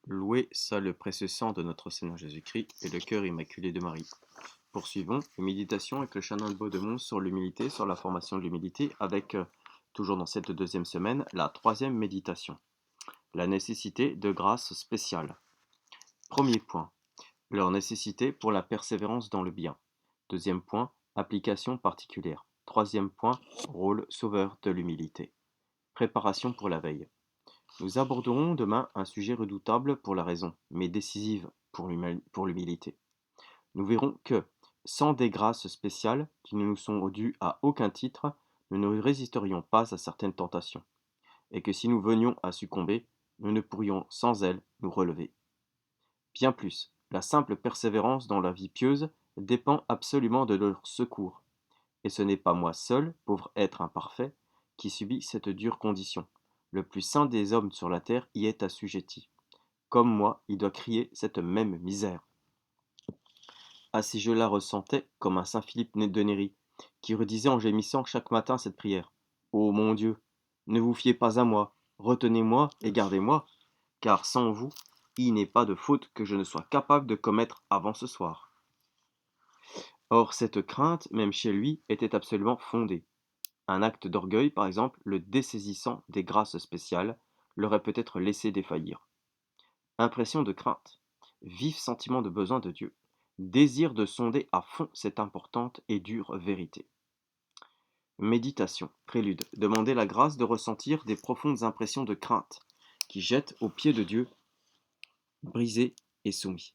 Loué soit le précieux sang de notre Seigneur Jésus-Christ et le cœur immaculé de Marie. Poursuivons les méditations avec le chanin de Baudemont sur l'humilité, sur la formation de l'humilité, avec, toujours dans cette deuxième semaine, la troisième méditation. La nécessité de grâce spéciale. Premier point, leur nécessité pour la persévérance dans le bien. Deuxième point, application particulière. Troisième point, rôle sauveur de l'humilité. Préparation pour la veille. Nous aborderons demain un sujet redoutable pour la raison, mais décisive pour l'humilité. Nous verrons que, sans des grâces spéciales qui ne nous sont dues à aucun titre, nous ne résisterions pas à certaines tentations, et que si nous venions à succomber, nous ne pourrions sans elles nous relever. Bien plus, la simple persévérance dans la vie pieuse dépend absolument de leur secours, et ce n'est pas moi seul, pauvre être imparfait, qui subis cette dure condition. Le plus saint des hommes sur la terre y est assujetti. Comme moi, il doit crier cette même misère. Ah, si je la ressentais comme un saint Philippe de Néri, qui redisait en gémissant chaque matin cette prière. Ô mon Dieu, ne vous fiez pas à moi, retenez-moi et gardez-moi, car sans vous, il n'est pas de faute que je ne sois capable de commettre avant ce soir. Or, cette crainte, même chez lui, était absolument fondée. Un acte d'orgueil, par exemple, le dessaisissant des grâces spéciales, l'aurait peut-être laissé défaillir. Impression de crainte, vif sentiment de besoin de Dieu, désir de sonder à fond cette importante et dure vérité. Méditation, prélude, demander la grâce de ressentir des profondes impressions de crainte, qui jettent aux pieds de Dieu, brisés et soumis.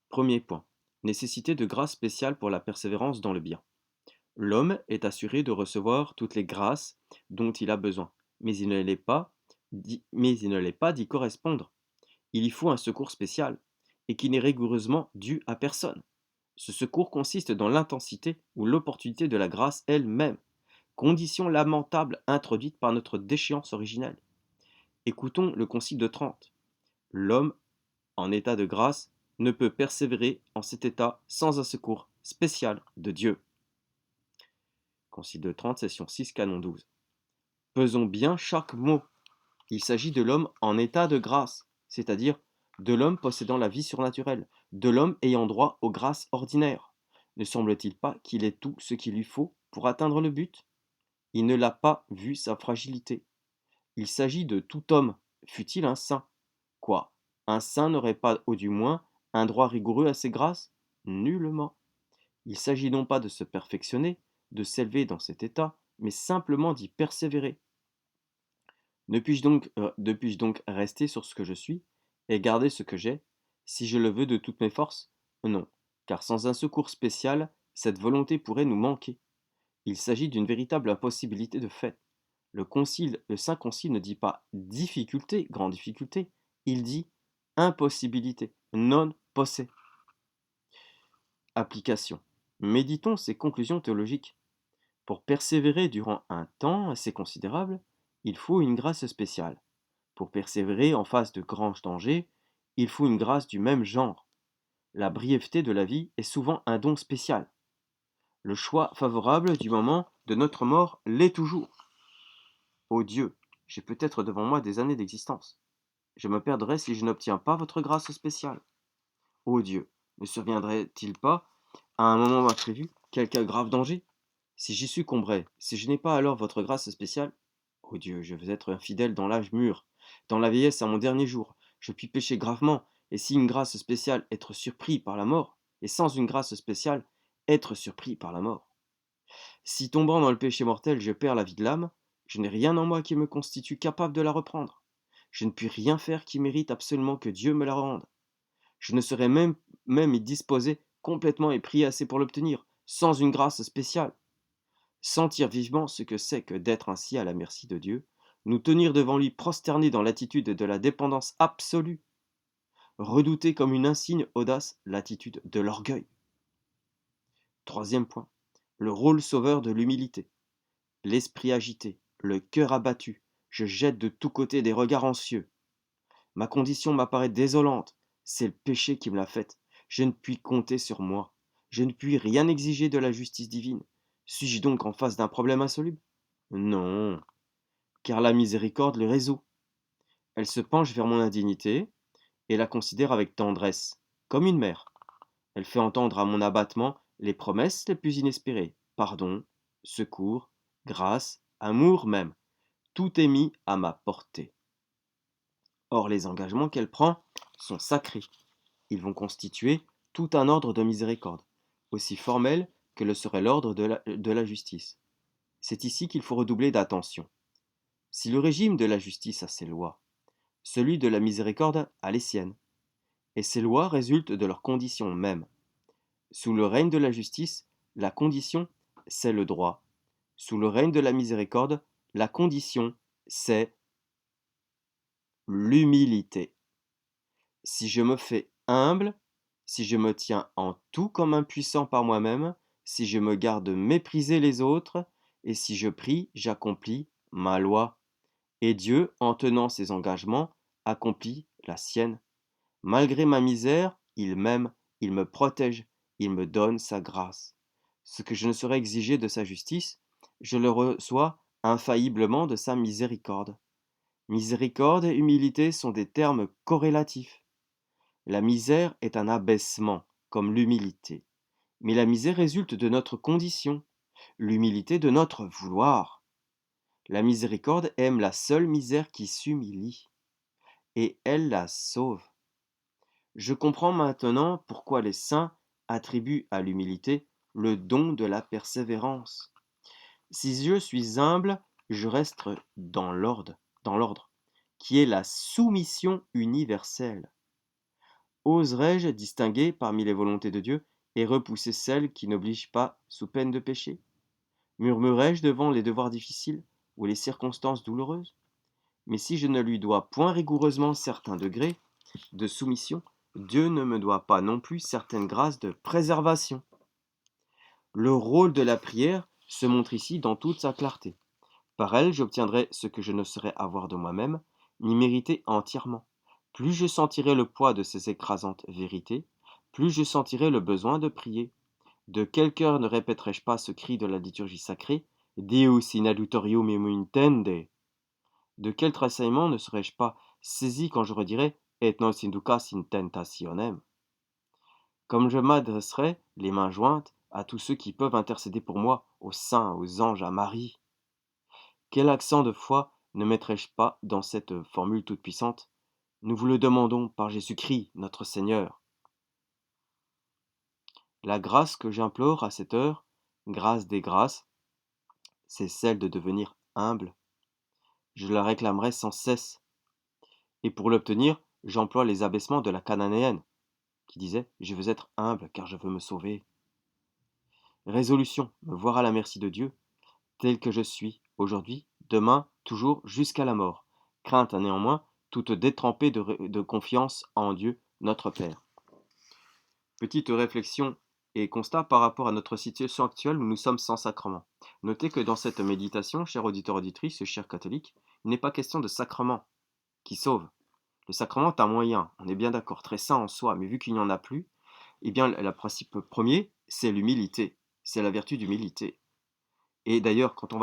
Premier point, nécessité de grâce spéciale pour la persévérance dans le bien. L'homme est assuré de recevoir toutes les grâces dont il a besoin, mais il ne l'est pas d'y correspondre. Il y faut un secours spécial, et qui n'est rigoureusement dû à personne. Ce secours consiste dans l'intensité ou l'opportunité de la grâce elle-même, condition lamentable introduite par notre déchéance originelle. Écoutons le Concile de Trente. L'homme, en état de grâce, ne peut persévérer en cet état sans un secours spécial de Dieu. Concile de Trente, session 6, canon 12. Pesons bien chaque mot. Il s'agit de l'homme en état de grâce, c'est-à-dire de l'homme possédant la vie surnaturelle, de l'homme ayant droit aux grâces ordinaires. Ne semble-t-il pas qu'il ait tout ce qu'il lui faut pour atteindre le but? Il ne l'a pas vu sa fragilité. Il s'agit de tout homme, fût-il un saint. Quoi? Un saint n'aurait pas, au du moins, un droit rigoureux à ses grâces? Nullement. Il s'agit non pas de se perfectionner, de s'élever dans cet état, mais simplement d'y persévérer. Ne puis-je donc rester sur ce que je suis, et garder ce que j'ai, si je le veux de toutes mes forces? Non, car sans un secours spécial, cette volonté pourrait nous manquer. Il s'agit d'une véritable impossibilité de fait. Le Saint Concile ne dit pas difficulté, grande difficulté, il dit impossibilité, non posse. Application. Méditons ces conclusions théologiques. Pour persévérer durant un temps assez considérable, il faut une grâce spéciale. Pour persévérer en face de grands dangers, il faut une grâce du même genre. La brièveté de la vie est souvent un don spécial. Le choix favorable du moment de notre mort l'est toujours. Ô Dieu, j'ai peut-être devant moi des années d'existence. Je me perdrai si je n'obtiens pas votre grâce spéciale. Ô Dieu, ne surviendrait-il pas, à un moment imprévu, quelque grave danger? Si j'y succomberais, si je n'ai pas alors votre grâce spéciale, ô Dieu, je veux être infidèle dans l'âge mûr, dans la vieillesse à mon dernier jour, je puis pécher gravement, et si une grâce spéciale, être surpris par la mort, et sans une grâce spéciale, être surpris par la mort. Si tombant dans le péché mortel, je perds la vie de l'âme, je n'ai rien en moi qui me constitue capable de la reprendre. Je ne puis rien faire qui mérite absolument que Dieu me la rende. Je ne serais même y disposé complètement et prier assez pour l'obtenir, sans une grâce spéciale. Sentir vivement ce que c'est que d'être ainsi à la merci de Dieu, nous tenir devant lui prosternés dans l'attitude de la dépendance absolue, redouter comme une insigne audace l'attitude de l'orgueil. Troisième point, le rôle sauveur de l'humilité. L'esprit agité, le cœur abattu, je jette de tous côtés des regards anxieux. Ma condition m'apparaît désolante, c'est le péché qui me l'a faite. Je ne puis compter sur moi, je ne puis rien exiger de la justice divine. Suis-je donc en face d'un problème insoluble? Non, car la miséricorde le résout. Elle se penche vers mon indignité et la considère avec tendresse, comme une mère. Elle fait entendre à mon abattement les promesses les plus inespérées. Pardon, secours, grâce, amour même. Tout est mis à ma portée. Or, les engagements qu'elle prend sont sacrés. Ils vont constituer tout un ordre de miséricorde, aussi formel que le serait l'ordre de la justice. C'est ici qu'il faut redoubler d'attention. Si le régime de la justice a ses lois, celui de la miséricorde a les siennes, et ces lois résultent de leurs conditions mêmes. Sous le règne de la justice, la condition, c'est le droit. Sous le règne de la miséricorde, la condition, c'est l'humilité. Si je me fais humble, si je me tiens en tout comme impuissant par moi-même, si je me garde de mépriser les autres, et si je prie, j'accomplis ma loi. Et Dieu, en tenant ses engagements, accomplit la sienne. Malgré ma misère, il m'aime, il me protège, il me donne sa grâce. Ce que je ne saurais exiger de sa justice, je le reçois infailliblement de sa miséricorde. Miséricorde et humilité sont des termes corrélatifs. La misère est un abaissement, comme l'humilité. Mais la misère résulte de notre condition, l'humilité de notre vouloir. La miséricorde aime la seule misère qui s'humilie, et elle la sauve. Je comprends maintenant pourquoi les saints attribuent à l'humilité le don de la persévérance. Si je suis humble, je reste dans l'ordre, qui est la soumission universelle. Oserais-je distinguer parmi les volontés de Dieu et repousser celles qui n'obligent pas sous peine de péché? Murmurais-je devant les devoirs difficiles ou les circonstances douloureuses? Mais si je ne lui dois point rigoureusement certains degrés de soumission, Dieu ne me doit pas non plus certaines grâces de préservation. Le rôle de la prière se montre ici dans toute sa clarté. Par elle, j'obtiendrai ce que je ne saurais avoir de moi-même, ni mériter entièrement. Plus je sentirai le poids de ces écrasantes vérités, plus je sentirai le besoin de prier. De quel cœur ne répéterai-je pas ce cri de la liturgie sacrée, Deus in adjutorium intende? De quel tressaillement ne serais-je pas saisi quand je redirais Et nos inducas in tentationem? Comme je m'adresserai, les mains jointes, à tous ceux qui peuvent intercéder pour moi, aux saints, aux anges, à Marie. Quel accent de foi ne mettrai-je pas dans cette formule toute puissante? Nous vous le demandons par Jésus-Christ, notre Seigneur. La grâce que j'implore à cette heure, grâce des grâces, c'est celle de devenir humble. Je la réclamerai sans cesse. Et pour l'obtenir, j'emploie les abaissements de la cananéenne, qui disait Je veux être humble car je veux me sauver. Résolution, me voir à la merci de Dieu, tel que je suis, aujourd'hui, demain, toujours, jusqu'à la mort. Crainte néanmoins, toute détrempée de confiance en Dieu, notre Père. Petite réflexion et constat par rapport à notre situation actuelle où nous sommes sans sacrement. Notez que dans cette méditation, chers auditeurs auditrices, chers catholiques, il n'est pas question de sacrement qui sauve. Le sacrement est un moyen, on est bien d'accord, très saint en soi, mais vu qu'il n'y en a plus, eh bien, le principe premier, c'est l'humilité, c'est la vertu d'humilité. Et d'ailleurs, quand on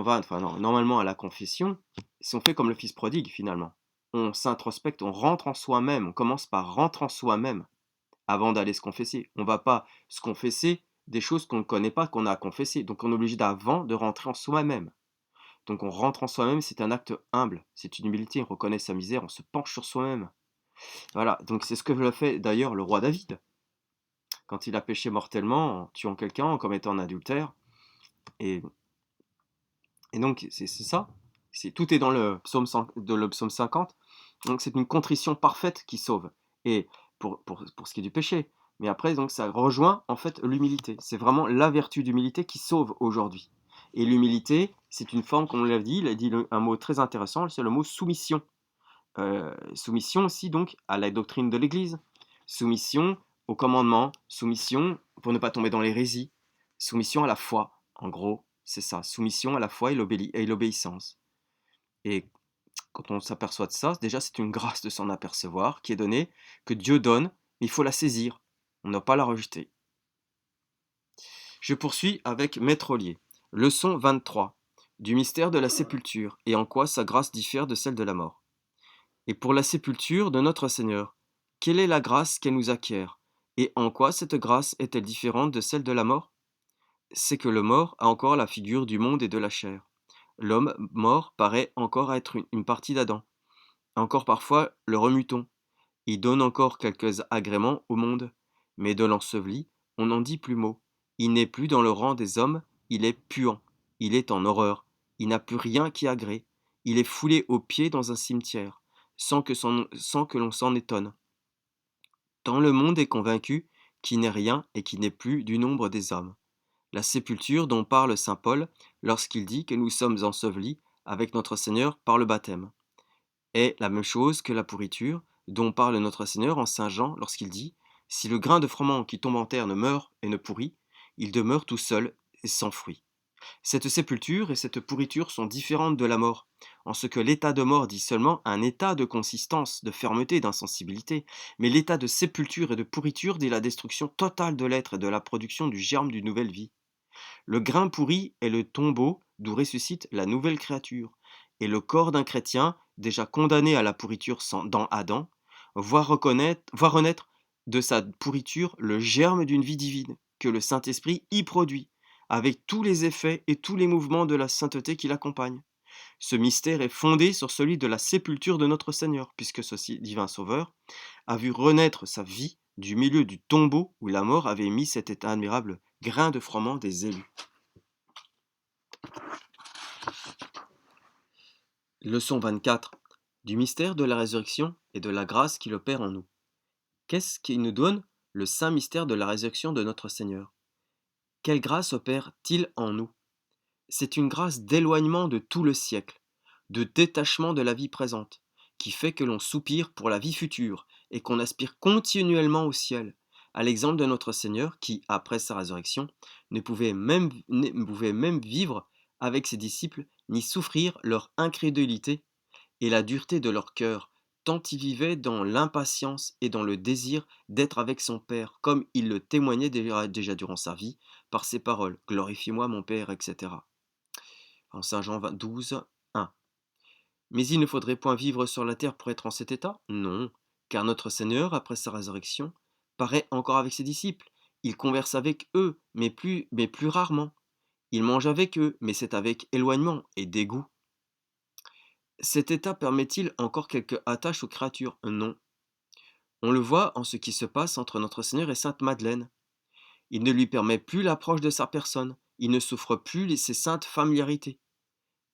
va, enfin non, normalement à la confession, si on fait comme le fils prodigue finalement, on s'introspecte, on rentre en soi-même, on commence par rentrer en soi-même avant d'aller se confesser. On ne va pas se confesser des choses qu'on ne connaît pas, qu'on a à confesser. Donc on est obligé d'avant de rentrer en soi-même. Donc on rentre en soi-même, c'est un acte humble, c'est une humilité, on reconnaît sa misère, on se penche sur soi-même. Voilà, donc c'est ce que le fait d'ailleurs le roi David, quand il a péché mortellement en tuant quelqu'un, en commettant un adultère. Et, et donc c'est ça, tout est dans le psaume 50, donc c'est une contrition parfaite qui sauve. Et pour ce qui est du péché. Mais après, donc ça rejoint en fait l'humilité. C'est vraiment la vertu d'humilité qui sauve aujourd'hui. Et l'humilité, c'est une forme, comme on l'a dit, il a dit un mot très intéressant, c'est le mot soumission. Soumission aussi donc à la doctrine de l'Église, soumission au commandement, soumission pour ne pas tomber dans l'hérésie, soumission à la foi, en gros, c'est ça, soumission à la foi et l'obéissance. Et quand on s'aperçoit de ça, déjà c'est une grâce de s'en apercevoir qui est donnée, que Dieu donne, mais il faut la saisir, on ne doit pas la rejeter. Je poursuis avec Maître Ollier. Leçon 23. du mystère de la sépulture et en quoi sa grâce diffère de celle de la mort. Et pour la sépulture de notre Seigneur, quelle est la grâce qu'elle nous acquiert et en quoi cette grâce est-elle différente de celle de la mort? C'est que le mort a encore la figure du monde et de la chair. L'homme mort paraît encore être une partie d'Adam. Encore parfois le remue-t-on. Il donne encore quelques agréments au monde. Mais de l'enseveli, on n'en dit plus mot. Il n'est plus dans le rang des hommes, il est puant. Il est en horreur. Il n'a plus rien qui agrée. Il est foulé aux pieds dans un cimetière, sans que l'on s'en étonne. Tant le monde est convaincu qu'il n'est rien et qu'il n'est plus du nombre des hommes. La sépulture dont parle saint Paul lorsqu'il dit que nous sommes ensevelis avec notre Seigneur par le baptême est la même chose que la pourriture dont parle notre Seigneur en saint Jean lorsqu'il dit si le grain de froment qui tombe en terre ne meurt et ne pourrit, il demeure tout seul et sans fruit. Cette sépulture et cette pourriture sont différentes de la mort, en ce que l'état de mort dit seulement un état de consistance, de fermeté, d'insensibilité, mais l'état de sépulture et de pourriture dit la destruction totale de l'être et de la production du germe d'une nouvelle vie. Le grain pourri est le tombeau d'où ressuscite la nouvelle créature, et le corps d'un chrétien, déjà condamné à la pourriture dans Adam, voit renaître de sa pourriture le germe d'une vie divine, que le Saint-Esprit y produit, avec tous les effets et tous les mouvements de la sainteté qui l'accompagnent. Ce mystère est fondé sur celui de la sépulture de notre Seigneur, puisque ce divin Sauveur a vu renaître sa vie du milieu du tombeau où la mort avait mis cet état admirable grain de froment des élus. Leçon 24. Du mystère de la résurrection et de la grâce qu'il opère en nous. Qu'est-ce qui nous donne le saint mystère de la résurrection de notre Seigneur? Quelle grâce opère-t-il en nous? C'est une grâce d'éloignement de tout le siècle, de détachement de la vie présente, qui fait que l'on soupire pour la vie future et qu'on aspire continuellement au ciel, à l'exemple de notre Seigneur qui, après sa résurrection, ne pouvait même vivre avec ses disciples ni souffrir leur incrédulité et la dureté de leur cœur, tant il vivait dans l'impatience et dans le désir d'être avec son Père, comme il le témoignait déjà durant sa vie, par ses paroles, glorifie-moi mon Père, etc. En Saint Jean 12, 1. Mais il ne faudrait point vivre sur la terre pour être en cet état? Non, car notre Seigneur, après sa résurrection, paraît encore avec ses disciples. Il converse avec eux, mais plus rarement. Il mange avec eux, mais c'est avec éloignement et dégoût. Cet état permet-il encore quelque attache aux créatures? Non. On le voit en ce qui se passe entre notre Seigneur et Sainte Madeleine. Il ne lui permet plus l'approche de sa personne, il ne souffre plus ses saintes familiarités.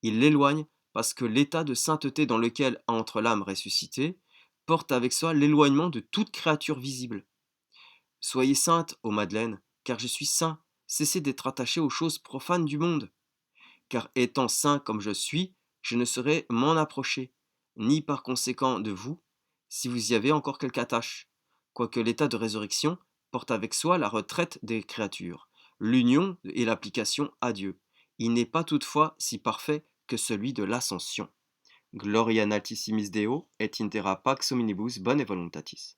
Il l'éloigne parce que l'état de sainteté dans lequel entre l'âme ressuscitée porte avec soi l'éloignement de toute créature visible. Soyez sainte, ô Madeleine, car je suis saint, cessez d'être attaché aux choses profanes du monde. Car étant saint comme je suis, je ne saurais m'en approcher, ni par conséquent de vous, si vous y avez encore quelque attache, quoique l'état de résurrection porte avec soi la retraite des créatures, l'union et l'application à Dieu. Il n'est pas toutefois si parfait que celui de l'ascension. Gloria in altissimis Deo, et in terra pax hominibus bone voluntatis.